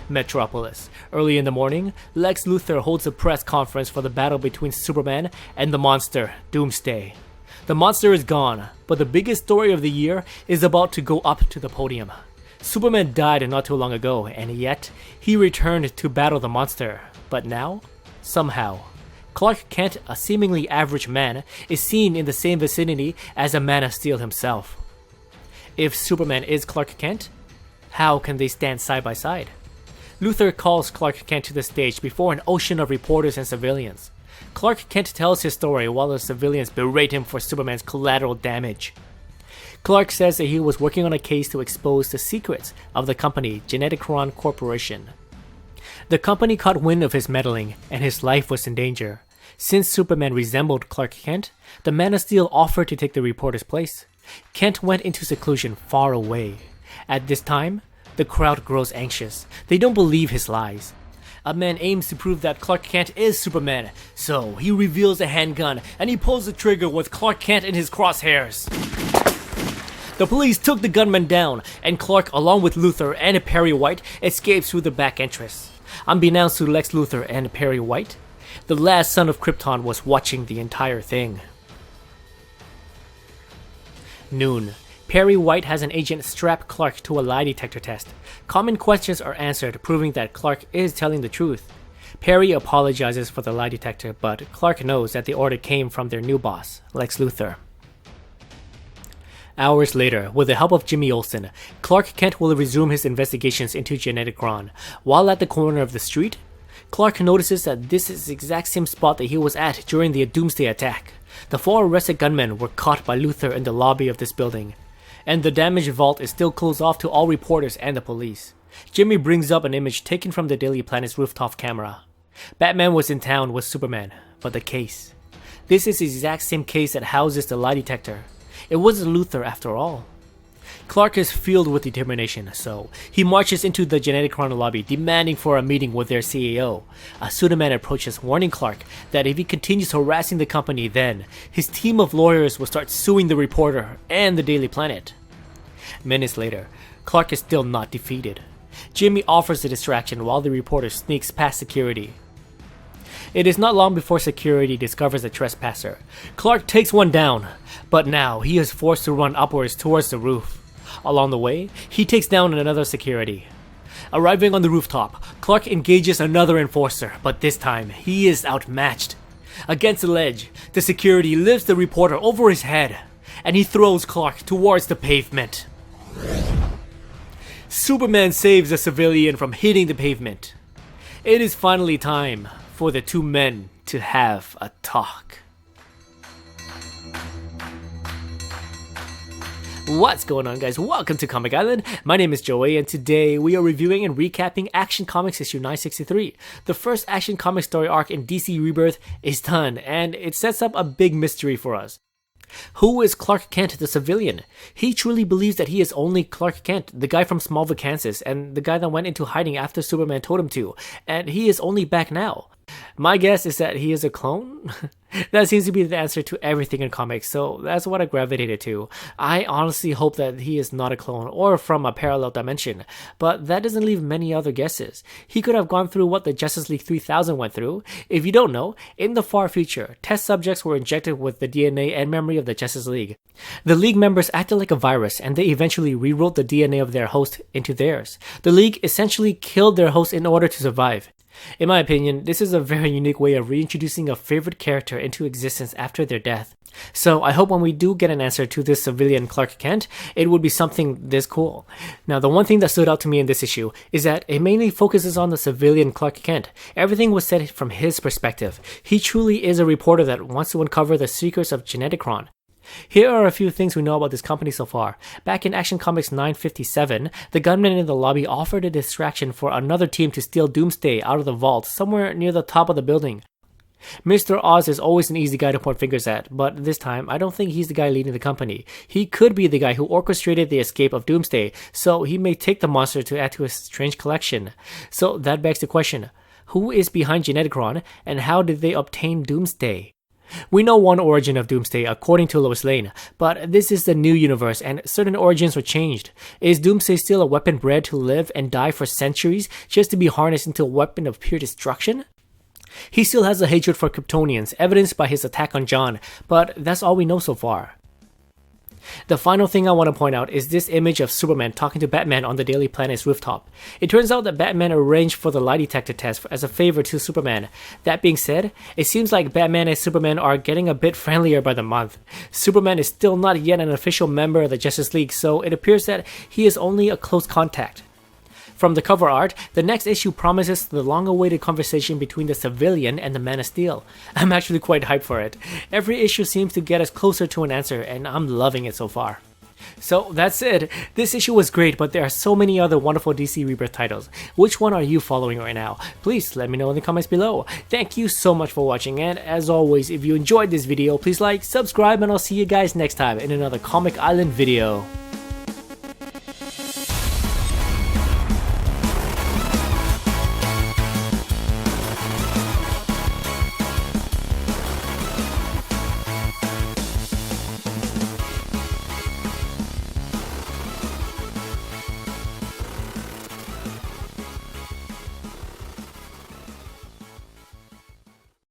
Metropolis. Early in the morning, Lex Luthor holds a press conference for the battle between Superman and the monster, Doomsday. The monster is gone, but the biggest story of the year is about to go up to the podium. Superman died not too long ago, and yet he returned to battle the monster. But now, somehow, Clark Kent, a seemingly average man, is seen in the same vicinity as a Man of Steel himself. If Superman is Clark Kent, how can they stand side by side? Luthor calls Clark Kent to the stage before an ocean of reporters and civilians. Clark Kent tells his story while the civilians berate him for Superman's collateral damage. Clark says that he was working on a case to expose the secrets of the company Geneticron Corporation. The company caught wind of his meddling, and his life was in danger. Since Superman resembled Clark Kent, the Man of Steel offered to take the reporter's place. Kent went into seclusion far away. At this time, the crowd grows anxious. They don't believe his lies. A man aims to prove that Clark Kent is Superman, so he reveals a handgun and he pulls the trigger with Clark Kent in his crosshairs. The police took the gunman down, and Clark, along with Luthor and Perry White, escapes through the back entrance. Unbeknownst to Lex Luthor and Perry White, the last son of Krypton was watching the entire thing. Noon. Perry White has an agent strap Clark to a lie detector test. Common questions are answered, proving that Clark is telling the truth. Perry apologizes for the lie detector, but Clark knows that the order came from their new boss, Lex Luthor. Hours later, with the help of Jimmy Olsen, Clark Kent will resume his investigations into Geneticron. While at the corner of the street, Clark notices that this is the exact same spot that he was at during the Doomsday attack. The 4 arrested gunmen were caught by Luthor in the lobby of this building, and the damaged vault is still closed off to all reporters and the police. Jimmy brings up an image taken from the Daily Planet's rooftop camera. Batman was in town with Superman, but the case. This is the exact same case that houses the lie detector. It wasn't Luthor after all. Clark is filled with determination, so he marches into the Geneticron lobby demanding for a meeting with their CEO. A pseudoman approaches, warning Clark that if he continues harassing the company, then his team of lawyers will start suing the reporter and the Daily Planet. Minutes later, Clark is still not defeated. Jimmy offers a distraction while the reporter sneaks past security. It is not long before security discovers a trespasser. Clark takes one down, but now he is forced to run upwards towards the roof. Along the way, he takes down another security. Arriving on the rooftop, Clark engages another enforcer, but this time he is outmatched. Against the ledge, the security lifts the reporter over his head, and he throws Clark towards the pavement. Superman saves the civilian from hitting the pavement. It is finally time for the 2 men to have a talk. What's going on, guys? Welcome to Comic Island. My name is Joey, and today we are reviewing and recapping Action Comics issue 963. The first Action Comics story arc in DC Rebirth is done, and it sets up a big mystery for us. Who is Clark Kent, the civilian? He truly believes that he is only Clark Kent, the guy from Smallville, Kansas, and the guy that went into hiding after Superman told him to, and he is only back now. My guess is that he is a clone? That seems to be the answer to everything in comics, so that's what I gravitated to. I honestly hope that he is not a clone or from a parallel dimension, but that doesn't leave many other guesses. He could have gone through what the Justice League 3000 went through. If you don't know, in the far future, test subjects were injected with the DNA and memory of the Justice League. The League members acted like a virus, and they eventually rewrote the DNA of their host into theirs. The League essentially killed their host in order to survive. In my opinion, this is a very unique way of reintroducing a favorite character into existence after their death. So I hope when we do get an answer to this civilian Clark Kent, it would be something this cool. Now, the one thing that stood out to me in this issue is that it mainly focuses on the civilian Clark Kent. Everything was said from his perspective. He truly is a reporter that wants to uncover the secrets of Geneticron. Here are a few things we know about this company so far. Back in Action Comics 957, the gunman in the lobby offered a distraction for another team to steal Doomsday out of the vault somewhere near the top of the building. Mr. Oz is always an easy guy to point fingers at, but this time I don't think he's the guy leading the company. He could be the guy who orchestrated the escape of Doomsday, so he may take the monster to add to his strange collection. So that begs the question, who is behind Geneticron, and how did they obtain Doomsday? We know one origin of Doomsday according to Lois Lane, but this is the new universe and certain origins were changed. Is Doomsday still a weapon bred to live and die for centuries just to be harnessed into a weapon of pure destruction? He still has a hatred for Kryptonians, evidenced by his attack on John, but that's all we know so far. The final thing I want to point out is this image of Superman talking to Batman on the Daily Planet's rooftop. It turns out that Batman arranged for the lie detector test as a favor to Superman. That being said, it seems like Batman and Superman are getting a bit friendlier by the month. Superman is still not yet an official member of the Justice League, so it appears that he is only a close contact. From the cover art, the next issue promises the long-awaited conversation between the civilian and the Man of Steel. I'm actually quite hyped for it. Every issue seems to get us closer to an answer, and I'm loving it so far. So that's it. This issue was great, but there are so many other wonderful DC Rebirth titles. Which one are you following right now? Please let me know in the comments below. Thank you so much for watching, and as always, if you enjoyed this video, please like, subscribe, and I'll see you guys next time in another Comic Island video.